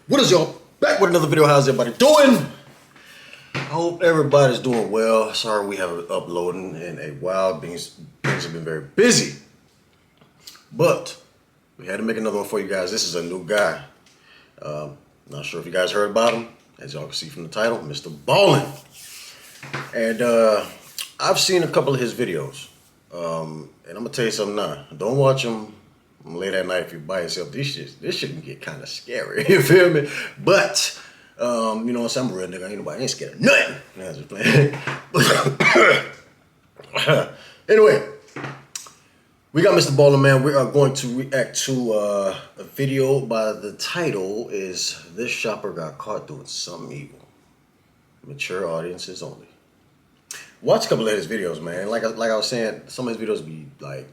What is y'all? Back with another video. How's everybody doing? I hope everybody's doing well. Sorry we haven't been uploading in a while. Things have been very busy. But we had to make another one for you guys. This is a new guy. Not sure if you guys heard about him. As y'all can see from the title, Mr. Ballen. And I've seen a couple of his videos. And I'm going to tell you something now. Don't watch him late at night if you're by yourself. This shit can get kind of scary. You feel me? But, you know what I'm saying? I'm a real nigga. Ain't scared of nothing. I was just playing. Anyway, we got Mr. Ballen, man. We are going to react to a video by the title is This Shopper Got Caught Doing Something Evil. Mature audiences only. Watch a couple of his videos, man. Like I was saying, some of his videos be like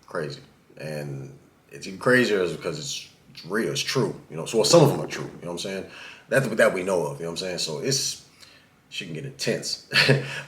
crazy. And it's even crazier because it's real, it's true. You know, so some of them are true, you know what I'm saying? That we know of, you know what I'm saying? So she can get intense.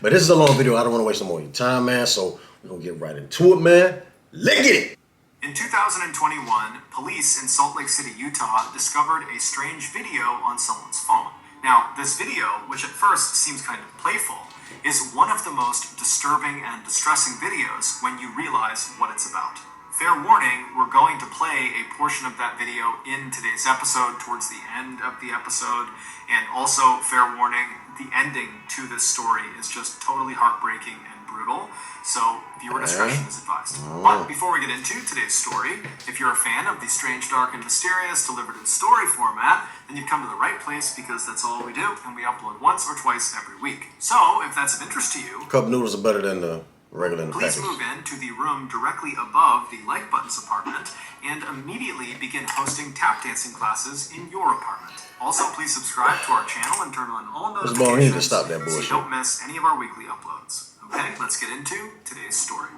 But this is a long video. I don't want to waste no more of your time, man. So we're going to get right into it, man. Let's get it. In 2021, police in Salt Lake City, Utah discovered a strange video on someone's phone. Now, this video, which at first seems kind of playful, is one of the most disturbing and distressing videos when you realize what it's about. Fair warning, we're going to play a portion of that video in today's episode towards the end of the episode. And also, fair warning, the ending to this story is just totally heartbreaking and brutal. So, viewer discretion is advised. But before we get into today's story, if you're a fan of the strange, dark, and mysterious delivered in story format, then you've come to the right place because that's all we do, and we upload once or twice every week. So, if that's of interest to you, Cup noodles are better than the regular in the please package. move into the room directly above the like button's apartment and immediately begin hosting tap dancing classes in your apartment. Also, please subscribe to our channel and turn on all Mr. Ballen, you need to notifications stop that so bullshit. you don't miss any of our weekly uploads. Okay, let's get into today's story.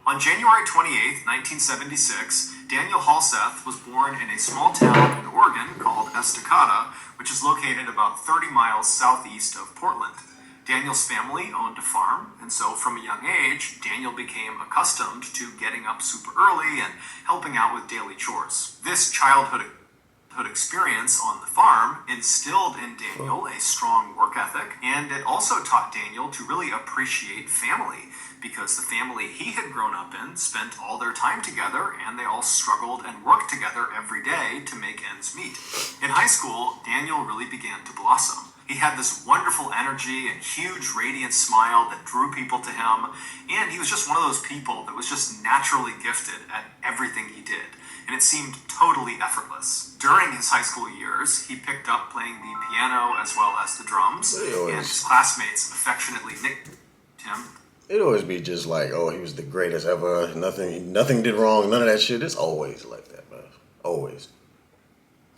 On January 28, 1976, Daniel Halseth was born in a small town in Oregon called Estacada, which is located about 30 miles southeast of Portland. Daniel's family owned a farm, and so from a young age, Daniel became accustomed to getting up super early and helping out with daily chores. This childhood experience on the farm instilled in Daniel a strong work ethic, and it also taught Daniel to really appreciate family, because the family he had grown up in spent all their time together, and they all struggled and worked together every day to make ends meet. In high school, Daniel really began to blossom. He had this wonderful energy and huge radiant smile that drew people to him, and he was just one of those people that was just naturally gifted at everything he did, and it seemed totally effortless. During his high school years, he picked up playing the piano as well as the drums, and his classmates affectionately nicknamed him. It'd always be just like, oh, he was the greatest ever. Nothing did wrong. None of that shit. It's always like that, man. Always.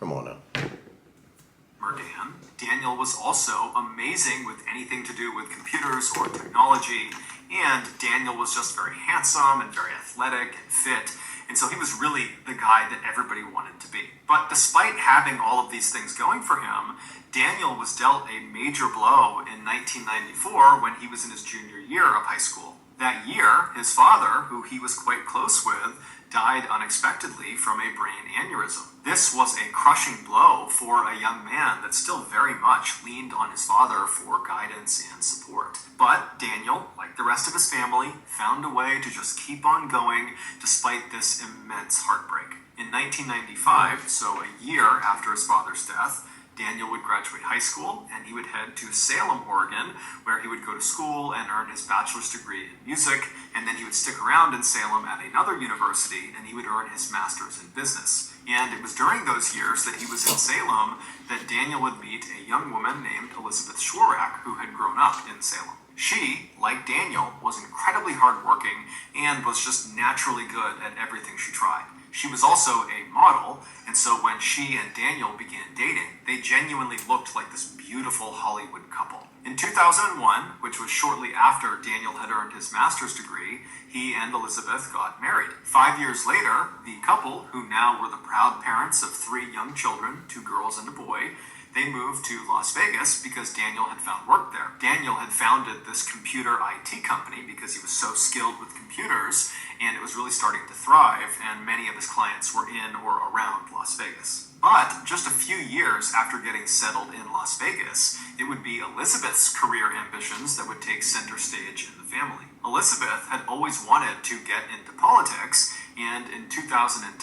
Come on now. Dan. Daniel was also amazing with anything to do with computers or technology, and Daniel was just very handsome and very athletic and fit, and so he was really the guy that everybody wanted to be. But despite having all of these things going for him, Daniel was dealt a major blow in 1994 when he was in his junior year of high school. That year, his father, who he was quite close with, died unexpectedly from a brain aneurysm. This was a crushing blow for a young man that still very much leaned on his father for guidance and support. But Daniel, like the rest of his family, found a way to just keep on going despite this immense heartbreak. In 1995, so a year after his father's death, Daniel would graduate high school, and he would head to Salem, Oregon, where he would go to school and earn his bachelor's degree in music, and then he would stick around in Salem at another university, and he would earn his master's in business. And it was during those years that he was in Salem that Daniel would meet a young woman named Elizabeth Schwarak, who had grown up in Salem. She, like Daniel, was incredibly hardworking and was just naturally good at everything she tried. She was also a model, and so when she and Daniel began dating, they genuinely looked like this beautiful Hollywood couple. In 2001, which was shortly after Daniel had earned his master's degree, he and Elizabeth got married. 5 years later, the couple, who now were the proud parents of 3 young children, 2 girls and a boy, they moved to Las Vegas because Daniel had found work there. Daniel had founded this computer IT company because he was so skilled with computers, and it was really starting to thrive, and many of his clients were in or around Las Vegas. But just a few years after getting settled in Las Vegas, it would be Elizabeth's career ambitions that would take center stage in the family. Elizabeth had always wanted to get into politics, and in 2010,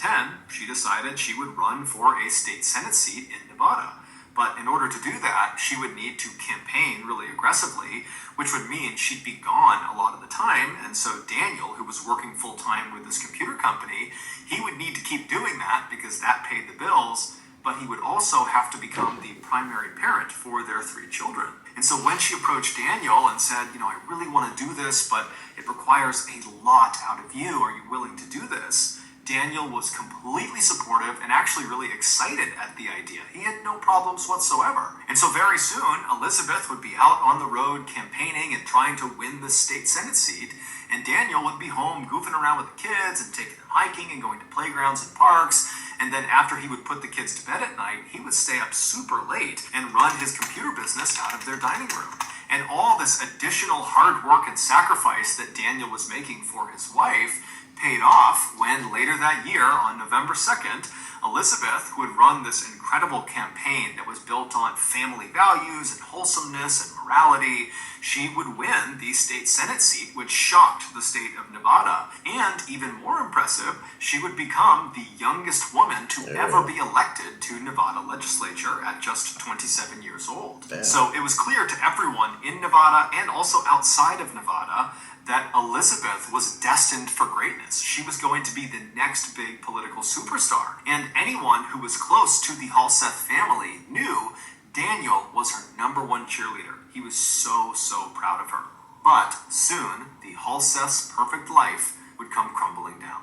she decided she would run for a state Senate seat in Nevada. But in order to do that, she would need to campaign really aggressively, which would mean she'd be gone a lot of the time. And so Daniel, who was working full-time with this computer company, he would need to keep doing that because that paid the bills, but he would also have to become the primary parent for their 3 children. And so when she approached Daniel and said, I really want to do this, but it requires a lot out of you. Are you willing to do this? Daniel was completely supportive and actually really excited at the idea. He had no problems whatsoever. And so very soon, Elizabeth would be out on the road campaigning and trying to win the state Senate seat, and Daniel would be home goofing around with the kids and taking them hiking and going to playgrounds and parks. And then after he would put the kids to bed at night, he would stay up super late and run his computer business out of their dining room. And all this additional hard work and sacrifice that Daniel was making for his wife paid off when later that year, on November 2nd, Elizabeth, who had run this incredible campaign that was built on family values and wholesomeness and morality, she would win the state Senate seat, which shocked the state of Nevada. And even more impressive, she would become the youngest woman to ever be elected to Nevada legislature at just 27 years old. Damn. So it was clear to everyone in Nevada and also outside of Nevada that Elizabeth was destined for greatness. She was going to be the next big political superstar. And anyone who was close to the Halseth family knew Daniel was her #1 cheerleader. He was so proud of her. But soon, the Halseth's perfect life would come crumbling down.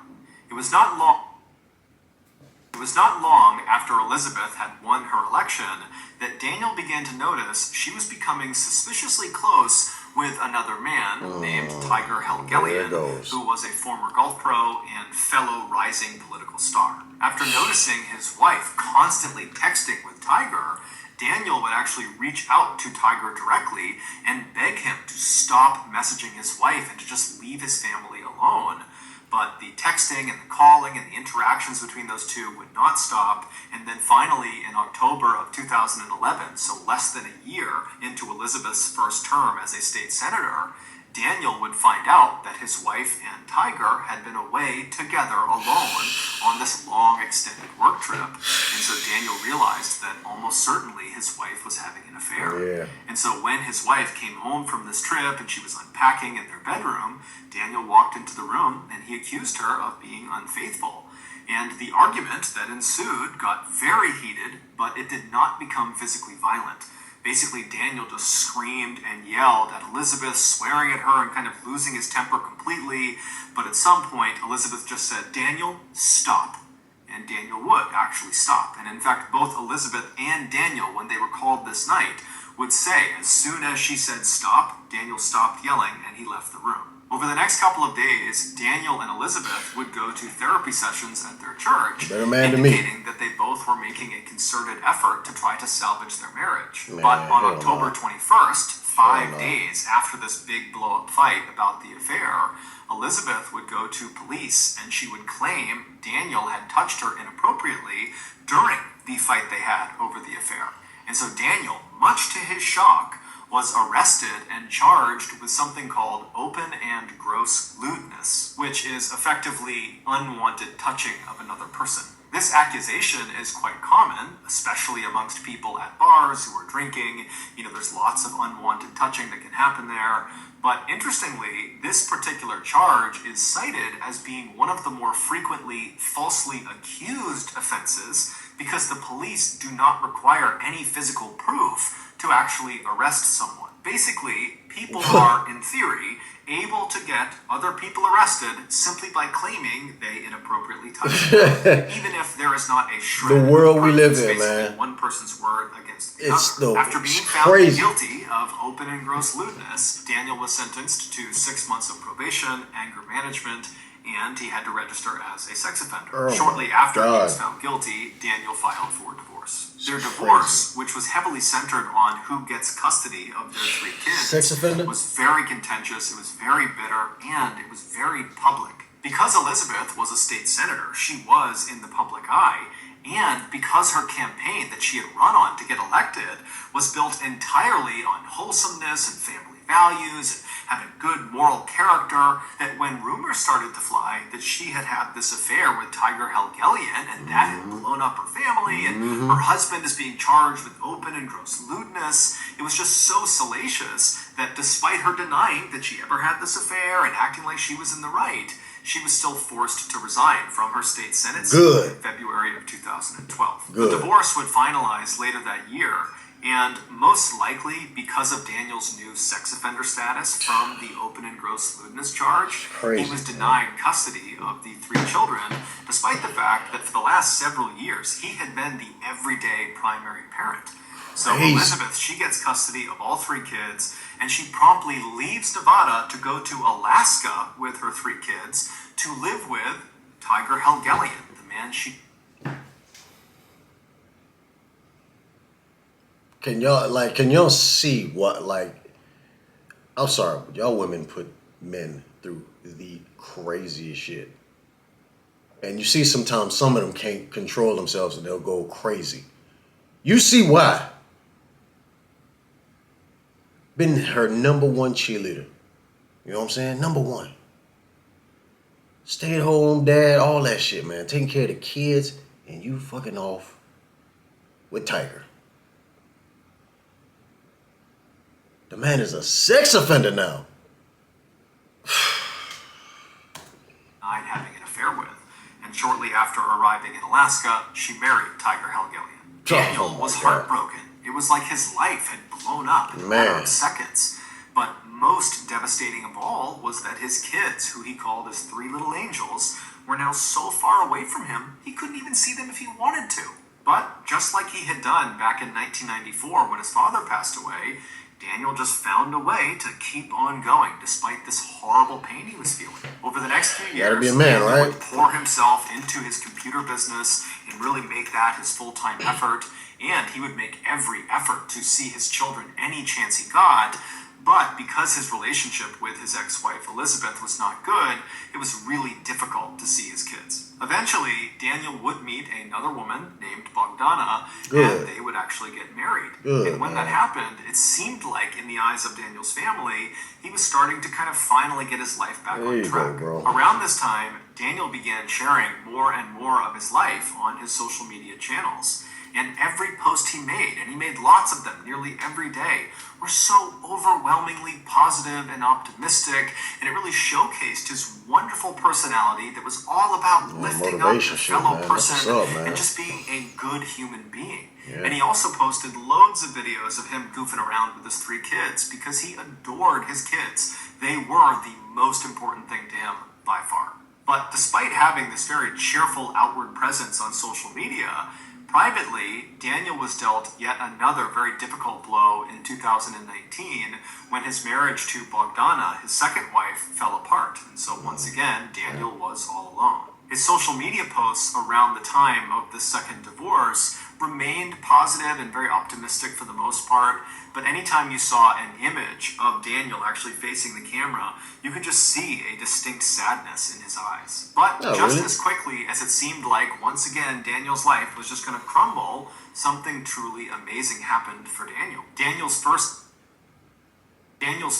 It was not long after Elizabeth had won her election that Daniel began to notice she was becoming suspiciously close with another man named Tiger Helgelien, who was a former golf pro and fellow rising political star. After noticing his wife constantly texting with Tiger, Daniel would actually reach out to Tiger directly and beg him to stop messaging his wife and to just leave his family alone. But the texting and the calling and the interactions between those two would not stop. And then finally, in October of 2011, so less than a year into Elizabeth's first term as a state senator, Daniel would find out that his wife and Tiger had been away together alone on this long extended work trip. And so Daniel realized that almost certainly his wife was having an affair. Yeah. And so when his wife came home from this trip and she was unpacking in their bedroom, Daniel walked into the room and he accused her of being unfaithful. And the argument that ensued got very heated, but it did not become physically violent. Basically, Daniel just screamed and yelled at Elizabeth, swearing at her and kind of losing his temper completely. But at some point, Elizabeth just said, "Daniel, stop." And Daniel would actually stop. And in fact, both Elizabeth and Daniel, when they were called this night, would say, as soon as she said stop, Daniel stopped yelling and he left the room. Over the next couple of days, Daniel and Elizabeth would go to therapy sessions at their church, indicating that they both were making a concerted effort to try to salvage their marriage. But on October 21st, 5 days after this big blow-up fight about the affair, Elizabeth would go to police and she would claim Daniel had touched her inappropriately during the fight they had over the affair. And so Daniel, much to his shock, was arrested and charged with something called open and gross lewdness, which is effectively unwanted touching of another person. This accusation is quite common, especially amongst people at bars who are drinking. There's lots of unwanted touching that can happen there. But interestingly, this particular charge is cited as being one of the more frequently falsely accused offenses because the police do not require any physical proof to actually arrest someone. Basically, people are, in theory, able to get other people arrested simply by claiming they inappropriately touched them, even if there is not a shred. The world we live It's in, basically man. one person's word against the It's other. After being found crazy. guilty of open and gross lewdness, Daniel was sentenced to 6 months of probation, anger management, and he had to register as a sex offender. Oh Shortly after he was God. found guilty, Daniel filed for divorce. Their It's divorce, which was heavily centered on who gets custody of their 3 kids, Sex offender? was very contentious, it was very bitter, and it was very public. Because Elizabeth was a state senator, she was in the public eye, and because her campaign that she had run on to get elected was built entirely on wholesomeness and family values and having good moral character, that when rumors started to fly that she had had this affair with Tiger Helgelian and that had blown up her family and her husband is being charged with open and gross lewdness, it was just so salacious that despite her denying that she ever had this affair and acting like she was in the right, she was still forced to resign from her state senate seat Good. in February of 2012. Good. The divorce would finalize later that year, and most likely because of Daniel's new sex offender status from the open and gross lewdness charge, Crazy, he was denied custody of the 3 children, despite the fact that for the last several years he had been the everyday primary parent. So Crazy. Elizabeth, she gets custody of all 3 kids, and she promptly leaves Nevada to go to Alaska with her 3 kids to live with Tiger Helgelian, the man she... Can y'all see what, like, I'm sorry, but y'all women put men through the craziest shit. And you see sometimes some of them can't control themselves and they'll go crazy. You see why. Been her number 1 cheerleader. You know what I'm saying? Number 1. Stay at home dad, all that shit, man. Taking care of the kids, and you fucking off with Tiger. The man is a sex offender now. having an affair with. And shortly after arriving in Alaska, she married Tiger Helgelian. Daniel was heartbroken. It was like his life had blown up in a matter of seconds. But most devastating of all was that his kids, who he called his 3 little angels, were now so far away from him, he couldn't even see them if he wanted to. But just like he had done back in 1994 when his father passed away, Daniel just found a way to keep on going despite this horrible pain he was feeling. Over the next few years, Daniel would pour himself into his computer business and really make that his full-time effort, and he would make every effort to see his children any chance he got. But because his relationship with his ex-wife Elizabeth was not good, it was really difficult to see his kids. Eventually, Daniel would meet another woman named Bogdana, and they would actually get married. And when that happened, it seemed like in the eyes of Daniel's family, he was starting to kind of finally get his life back on track. Around this time, Daniel began sharing more and more of his life on his social media channels. And every post he made, and he made lots of them nearly every day, were so overwhelmingly positive and optimistic, and it really showcased his wonderful personality that was all about lifting up a fellow person and just being a good human being. And he also posted loads of videos of him goofing around with his 3 kids because he adored his kids. They were the most important thing to him by far. But despite having this very cheerful outward presence on social media, privately, Daniel was dealt yet another very difficult blow in 2019 when his marriage to Bogdana, his second wife, fell apart. And so once again, Daniel was all alone. His social media posts around the time of the second divorce remained positive and very optimistic for the most part, but anytime you saw an image of Daniel actually facing the camera, you could just see a distinct sadness in his eyes. But as quickly as it seemed like once again Daniel's life was just going to crumble, something truly amazing happened for Daniel. Daniel's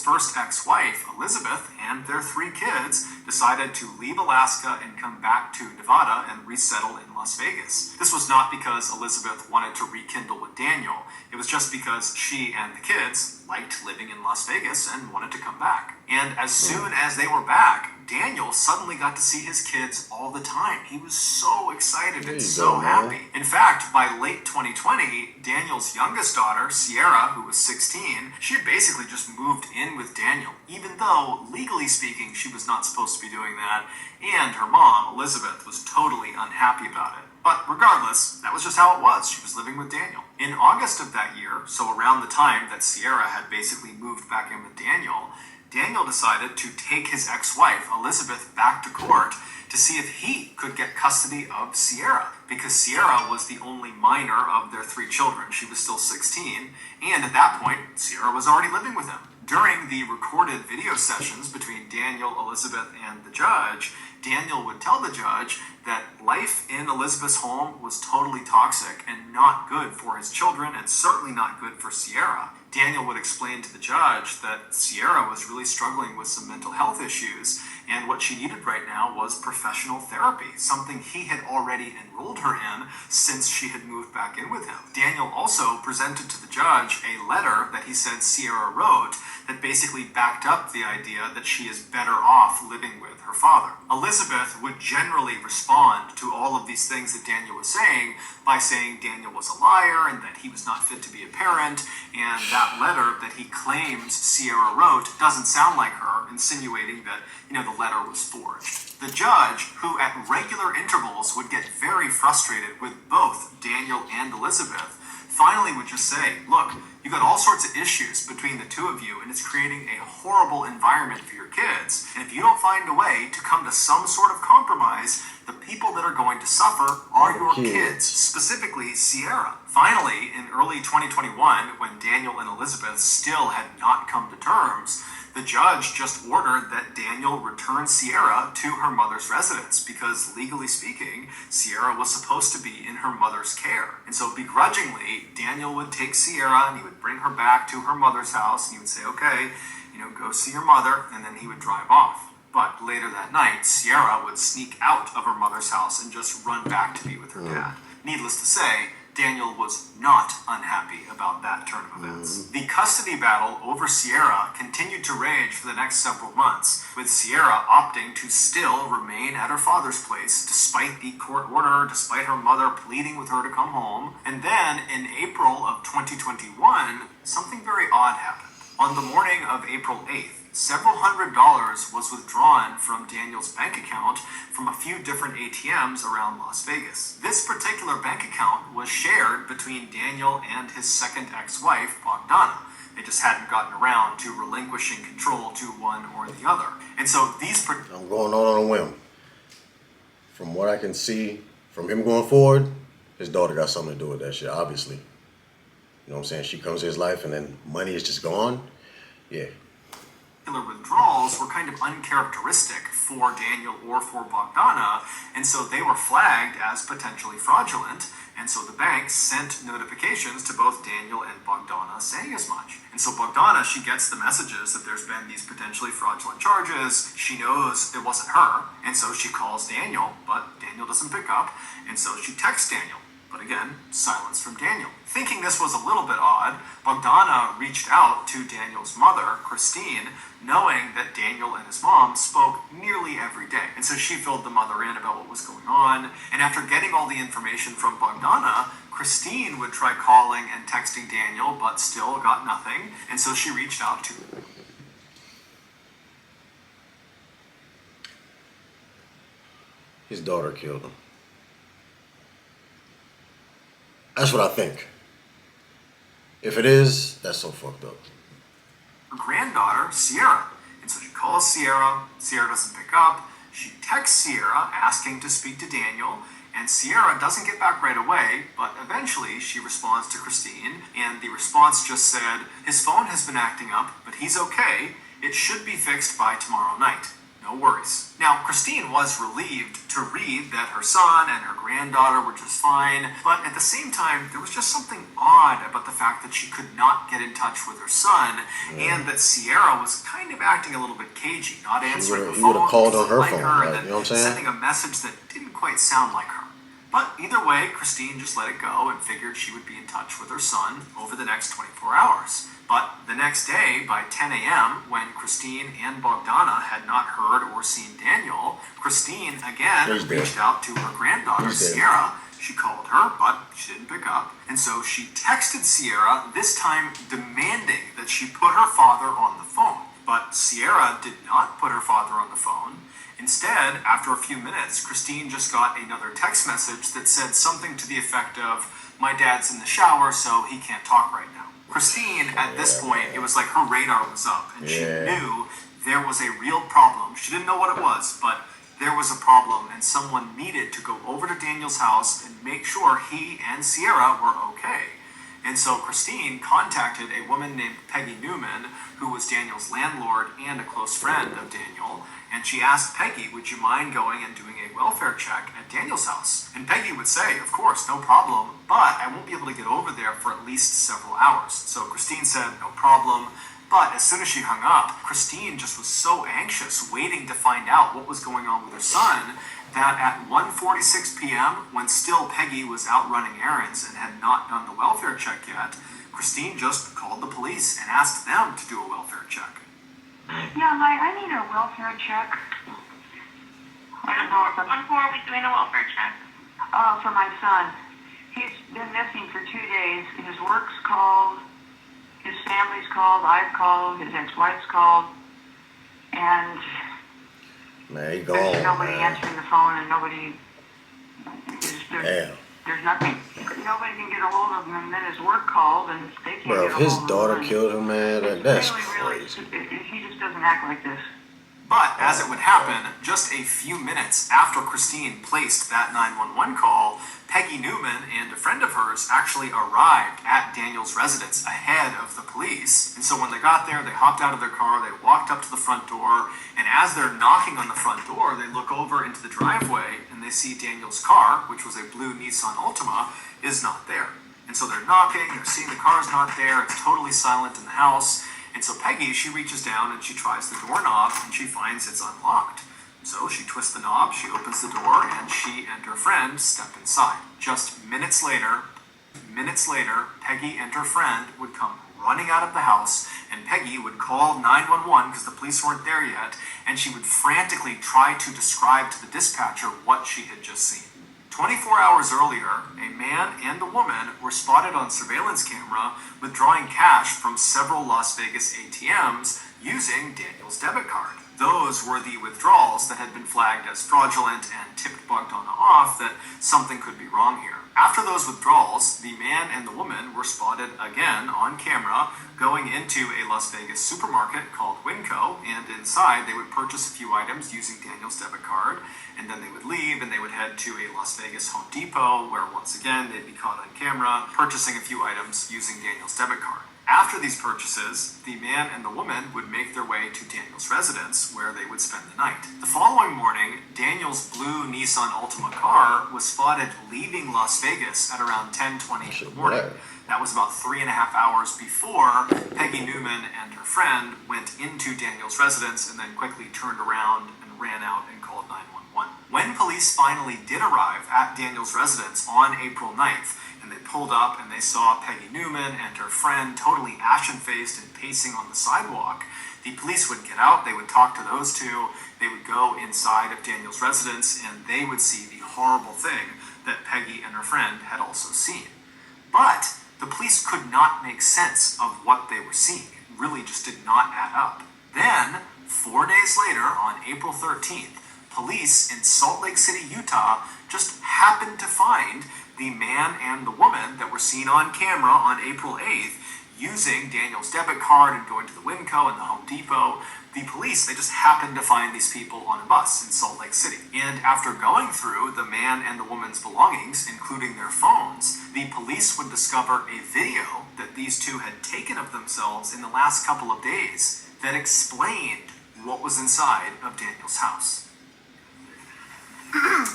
first ex-wife, Elizabeth, and their 3 kids decided to leave Alaska and come back to Nevada and resettle in Las Vegas. This was not because Elizabeth wanted to rekindle with Daniel. It was just because she and the kids liked living in Las Vegas and wanted to come back. And as soon as they were back, Daniel suddenly got to see his kids all the time. He was so excited and so happy. In fact, by late 2020, Daniel's youngest daughter, Sierra, who was 16, she had basically just moved in with Daniel, even though, legally speaking, she was not supposed to be doing that, and her mom, Elizabeth, was totally unhappy about it. But regardless, that was just how it was. She was living with Daniel. In August of that year, so around the time that Sierra had basically moved back in with Daniel, Daniel decided to take his ex-wife, Elizabeth, back to court to see if he could get custody of Sierra, because Sierra was the only minor of their 3 children. She was still 16, and at that point, Sierra was already living with him. During the recorded video sessions between Daniel, Elizabeth, and the judge, Daniel would tell the judge that life in Elizabeth's home was totally toxic and not good for his children, and certainly not good for Sierra. Daniel would explain to the judge that Sierra was really struggling with some mental health issues, and what she needed right now was professional therapy, something he had already enrolled her in since she had moved back in with him. Daniel also presented to the judge a letter that he said Sierra wrote that basically backed up the idea that she is better off living with her father. Elizabeth would generally respond to all of these things that Daniel was saying by saying Daniel was a liar and that he was not fit to be a parent, and that letter that he claims Sierra wrote doesn't sound like her, insinuating that, the letter was forged. The judge, who at regular intervals would get very frustrated with both Daniel and Elizabeth, finally would just say, look, you got all sorts of issues between the two of you, and it's creating a horrible environment for your kids. And if you don't find a way to come to some sort of compromise, the people that are going to suffer are your kids, specifically Sierra. Finally, in early 2021, when Daniel and Elizabeth still had not come to terms, the judge just ordered that Daniel return Sierra to her mother's residence because, legally speaking, Sierra was supposed to be in her mother's care. And so begrudgingly, Daniel would take Sierra and he would bring her back to her mother's house and he would say, okay, go see your mother, and then he would drive off. But later that night, Sierra would sneak out of her mother's house and just run back to be with her dad. Needless to say, Daniel was not unhappy about that turn of events. The custody battle over Sierra continued to rage for the next several months, with Sierra opting to still remain at her father's place despite the court order, despite her mother pleading with her to come home. And then in April of 2021, something very odd happened. On the morning of April 8th, several $100s was withdrawn from Daniel's bank account from a few different ATMs around Las Vegas. This particular bank account was shared between Daniel and his second ex-wife, Bogdana. They just hadn't gotten around to relinquishing control to one or the other. And so I'm going on a whim. From what I can see, from him going forward, his daughter got something to do with that shit, obviously. You know what I'm saying? She comes to his life and then money is just gone. Yeah. Withdrawals were kind of uncharacteristic for Daniel or for Bogdana, and so they were flagged as potentially fraudulent, and so the bank sent notifications to both Daniel and Bogdana saying as much. And so Bogdana, she gets the messages that there's been these potentially fraudulent charges. She knows it wasn't her, and so she calls Daniel, but Daniel doesn't pick up, and so she texts Daniel. But again, silence from Daniel. Thinking this was a little bit odd, Bogdana reached out to Daniel's mother, Christine, knowing that Daniel and his mom spoke nearly every day. And so she filled the mother in about what was going on. And after getting all the information from Bogdana, Christine would try calling and texting Daniel, but still got nothing. And so she reached out to him. His daughter killed him. That's what I think. If it is, that's so fucked up. Her granddaughter, Sierra. And so she calls Sierra. Sierra doesn't pick up. She texts Sierra asking to speak to Daniel. And Sierra doesn't get back right away, but eventually she responds to Christine. And the response just said, his phone has been acting up, but he's okay. It should be fixed by tomorrow night. No worries. Now, Christine was relieved to read that her son and her granddaughter were just fine, but at the same time, there was just something odd about the fact that she could not get in touch with her son, and that Sierra was kind of acting a little bit cagey, not answering the phone, would have called on her like phone, her, right? and then You know what I'm saying? sending a message that didn't quite sound like her. But either way, Christine just let it go and figured she would be in touch with her son over the next 24 hours. But the next day, by 10 a.m., when Christine and Bogdana had not heard or seen Daniel, Christine again reached out to her granddaughter, Sierra. She called her, but she didn't pick up. And so she texted Sierra, this time demanding that she put her father on the phone. But Sierra did not put her father on the phone. Instead, after a few minutes, Christine just got another text message that said something to the effect of, my dad's in the shower, so he can't talk right now. Christine, at this point, it was like her radar was up, and she knew there was a real problem. She didn't know what it was, but there was a problem, and someone needed to go over to Daniel's house and make sure he and Sierra were okay. And so Christine contacted a woman named Peggy Newman, who was Daniel's landlord and a close friend of Daniel, and she asked Peggy, would you mind going and doing a welfare check at Daniel's house? And Peggy would say, of course, no problem, but I won't be able to get over there for at least several hours. So Christine said, no problem. But as soon as she hung up, Christine just was so anxious, waiting to find out what was going on with her son, that at 1:46 p.m., when still Peggy was out running errands and had not done the welfare check yet, Christine just called the police and asked them to do a welfare check. Yeah, I need a welfare check. I don't know if When are we doing a welfare check? for my son. He's been missing for 2 days. His work's called, his family's called, I've called, his ex-wife's called, and Man, he there's gone, nobody man. answering the phone, and nobody. Damn. There's nothing. Nobody can get a hold of him, and then his work called, and they can't Bro, get if a his hold daughter of him. killed him, man, It's that's really, crazy. he just doesn't act like this. But as it would happen, just a few minutes after Christine placed that 911 call, Peggy Newman and a friend of hers actually arrived at Daniel's residence ahead of the police. And so when they got there, they hopped out of their car, they walked up to the front door, and as they're knocking on the front door, they look over into the driveway and they see Daniel's car, which was a blue Nissan Altima, is not there. And so they're knocking, they're seeing the car's not there, it's totally silent in the house. And so Peggy, she reaches down and she tries the doorknob and she finds it's unlocked. So she twists the knob, she opens the door, and she and her friend step inside. Just minutes later, Peggy and her friend would come running out of the house, and Peggy would call 911 because the police weren't there yet, and she would frantically try to describe to the dispatcher what she had just seen. 24 hours earlier, a man and a woman were spotted on surveillance camera withdrawing cash from several Las Vegas ATMs using Daniel's debit card. Those were the withdrawals that had been flagged as fraudulent and tipped Bogdana off that something could be wrong here. After those withdrawals, the man and the woman were spotted again on camera going into a Las Vegas supermarket called Winco, and inside they would purchase a few items using Daniel's debit card, and then they would leave and they would head to a Las Vegas Home Depot where once again they'd be caught on camera purchasing a few items using Daniel's debit card. After these purchases, the man and the woman would make their way to Daniel's residence, where they would spend the night. The following morning, Daniel's blue Nissan Altima car was spotted leaving Las Vegas at around 10:20 in the morning. That was about 3.5 hours before Peggy Newman and her friend went into Daniel's residence and then quickly turned around and ran out and called 911. When police finally did arrive at Daniel's residence on April 9th, and they pulled up and they saw Peggy Newman and her friend totally ashen-faced and pacing on the sidewalk, the police would get out, they would talk to those two, they would go inside of Daniel's residence, and they would see the horrible thing that Peggy and her friend had also seen. But the police could not make sense of what they were seeing. It really just did not add up. Then, 4 days later, on April 13th, police in Salt Lake City, Utah, just happened to find the man and the woman that were seen on camera on April 8th using Daniel's debit card and going to the Winco and the Home Depot. The police, they just happened to find these people on a bus in Salt Lake City. And after going through the man and the woman's belongings, including their phones, the police would discover a video that these two had taken of themselves in the last couple of days that explained what was inside of Daniel's house.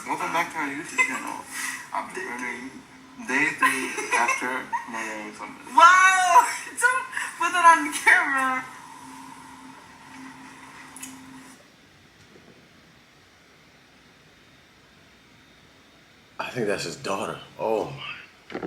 Welcome back to our YouTube channel. I'm murdering day 3 after murdering somebody. Wow! Don't put that on camera. think that's his daughter. Oh my.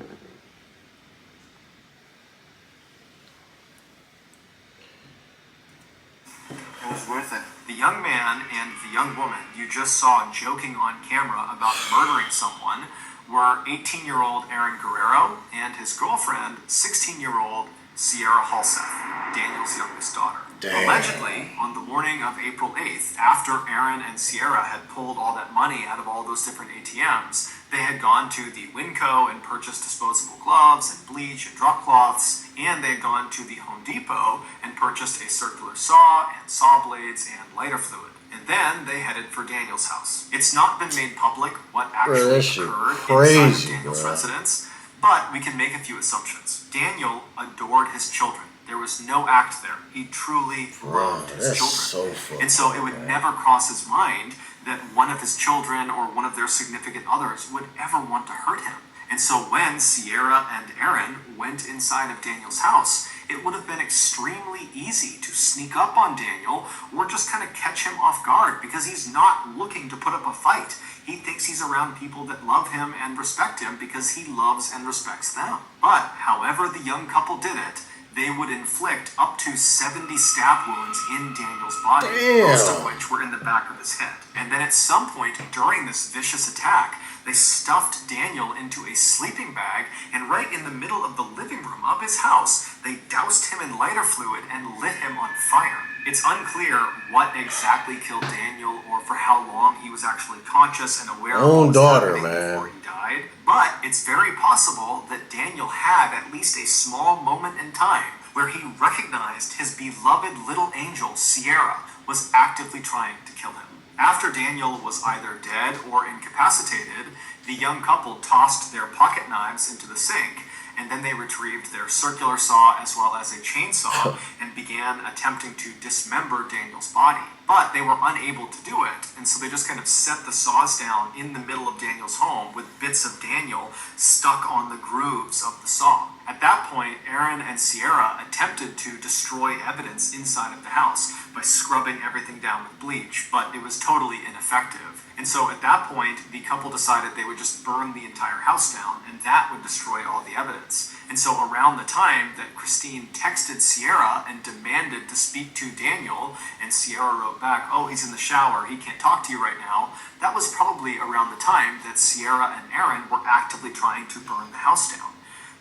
It was worth it. The young man and the young woman you just saw joking on camera about murdering someone were 18-year-old Aaron Guerrero and his girlfriend, 16-year-old Sierra Halseth, Daniel's youngest daughter. Damn. Allegedly, on the morning of April 8th, after Aaron and Sierra had pulled all that money out of all those different ATMs, they had gone to the Winco and purchased disposable gloves and bleach and drop cloths, and they had gone to the Home Depot and purchased a circular saw and saw blades and lighter fluid. And then they headed for Daniel's house. It's not been made public what actually that shit occurred crazy, inside of Daniel's bro. residence, but we can make a few assumptions. Daniel adored his children. There was no act there. He truly loved his That's children. so fucked And so up, it would man. never cross his mind that one of his children or one of their significant others would ever want to hurt him. And so when Sierra and Aaron went inside of Daniel's house, it would have been extremely easy to sneak up on Daniel or just kind of catch him off guard because he's not looking to put up a fight. He thinks he's around people that love him and respect him because he loves and respects them. But however the young couple did it, they would inflict up to 70 stab wounds in Daniel's body, Damn. most of which were in the back of his head. And then at some point during this vicious attack, they stuffed Daniel into a sleeping bag, and right in the middle of the living room of his house, they doused him in lighter fluid and lit him on fire. It's unclear what exactly killed Daniel or for how long he was actually conscious and aware of Own what was daughter, happening man. before he died. But it's very possible that Daniel had at least a small moment in time where he recognized his beloved little angel, Sierra, was actively trying to kill him. After Daniel was either dead or incapacitated, the young couple tossed their pocket knives into the sink, and then they retrieved their circular saw as well as a chainsaw and began attempting to dismember Daniel's body. But they were unable to do it, and so they just kind of set the saws down in the middle of Daniel's home with bits of Daniel stuck on the grooves of the saw. At that point, Aaron and Sierra attempted to destroy evidence inside of the house by scrubbing everything down with bleach, but it was totally ineffective. And so at that point, the couple decided they would just burn the entire house down, and that would destroy all the evidence. And so around the time that Christine texted Sierra and demanded to speak to Daniel, and Sierra wrote back, "Oh, he's in the shower, he can't talk to you right now," that was probably around the time that Sierra and Aaron were actively trying to burn the house down.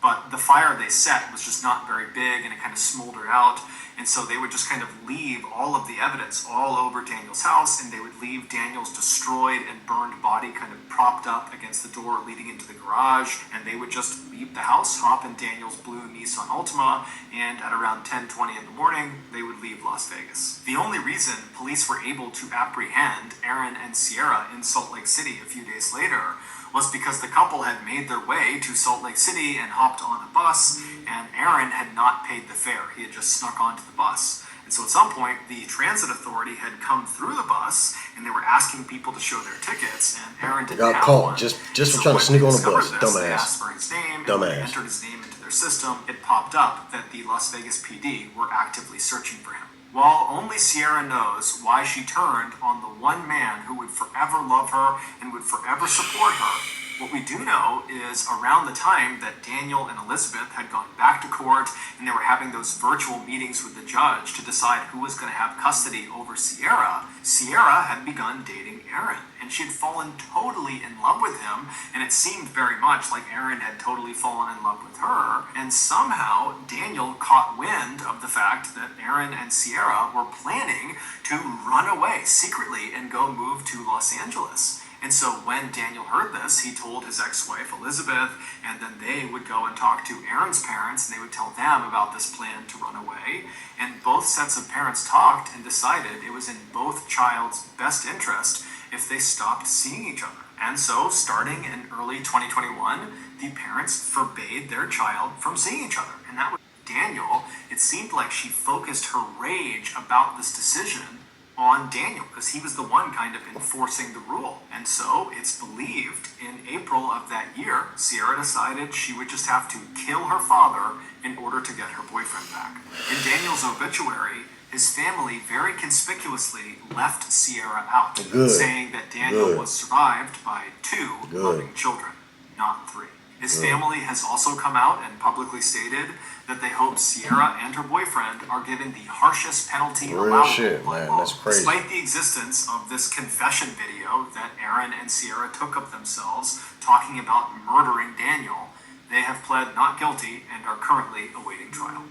But the fire they set was just not very big, and it kind of smoldered out. And so they would just kind of leave all of the evidence all over Daniel's house, and they would leave Daniel's destroyed and burned body kind of propped up against the door leading into the garage, and they would just leave the house, hop in Daniel's blue Nissan Altima, and at around 10:20 in the morning, they would leave Las Vegas. The only reason police were able to apprehend Aaron and Sierra in Salt Lake City a few days later was because the couple had made their way to Salt Lake City and hopped on a bus, and Aaron had not paid the fare. He had just snuck onto the bus. And so at some point, the transit authority had come through the bus, and they were asking people to show their tickets, and Aaron didn't Got have caught one. just So for trying to when sneak they on the discovered bus. this, They Dumbass. asked for his name, and Dumbass. when they entered his name into their system, it popped up that the Las Vegas PD were actively searching for him. While only Sierra knows why she turned on the one man who would forever love her and would forever support her, what we do know is around the time that Daniel and Elizabeth had gone back to court and they were having those virtual meetings with the judge to decide who was going to have custody over Sierra, Sierra had begun dating Aaron, and she had fallen totally in love with him, and it seemed very much like Aaron had totally fallen in love with her, and somehow Daniel caught wind of the fact that Aaron and Sierra were planning to run away secretly and go move to Los Angeles. And so when Daniel heard this, he told his ex-wife Elizabeth, and then they would go and talk to Aaron's parents, and they would tell them about this plan to run away. And both sets of parents talked and decided it was in both child's best interest if they stopped seeing each other. And so, starting in early 2021, the parents forbade their child from seeing each other. And that was Daniel. It seemed like she focused her rage about this decision on Daniel, because he was the one kind of enforcing the rule. And so it's believed in April of that year, Sierra decided she would just have to kill her father in order to get her boyfriend back. In Daniel's obituary, his family very conspicuously left Sierra out, Good. saying that Daniel Good. was survived by 2 Good. loving children, not 3. His family has also come out and publicly stated that they hope Sierra and her boyfriend are given the harshest penalty Real allowable shit, by man. law. That's crazy. Despite the existence of this confession video that Aaron and Sierra took of themselves talking about murdering Daniel, they have pled not guilty and are currently awaiting trial.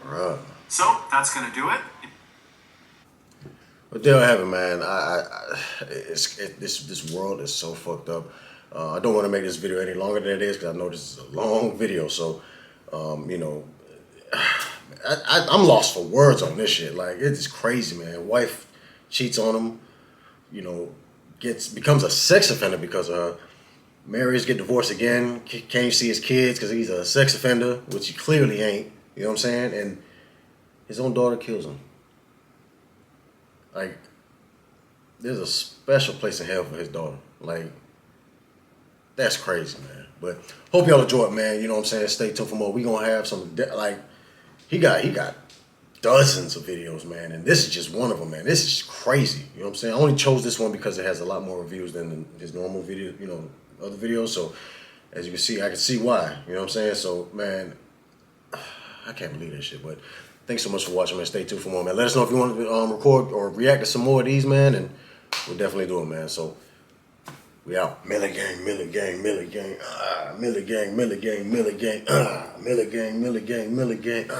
Bruh. So that's going to do it. But there I have it, man. This world is so fucked up. I don't want to make this video any longer than it is because I know this is a long video. So, you know, I'm lost for words on this shit. Like, it's crazy, man. Wife cheats on him, you know, becomes a sex offender because of her. Marries, get divorced again. Can't see his kids because he's a sex offender, which he clearly ain't. You know what I'm saying? And his own daughter kills him. Like, there's a special place in hell for his daughter. Like, that's crazy, man. But hope y'all enjoy it, man. You know what I'm saying? Stay tuned for more. We gonna have some, like, he got dozens of videos, man. And this is just one of them, man. This is crazy. You know what I'm saying? I only chose this one because it has a lot more reviews than his normal video, you know, other videos. So, as you can see, I can see why. You know what I'm saying? So, man, I can't believe that shit. But thanks so much for watching, man. Stay tuned for more, man. Let us know if you want to record or react to some more of these, man. And we'll definitely do it, man. So, we out. Miller gang, Miller gang, Miller gang. Miller gang, Miller gang, Miller gang. Miller gang, Miller gang, Miller gang.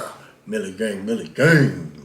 Miller gang, Miller gang.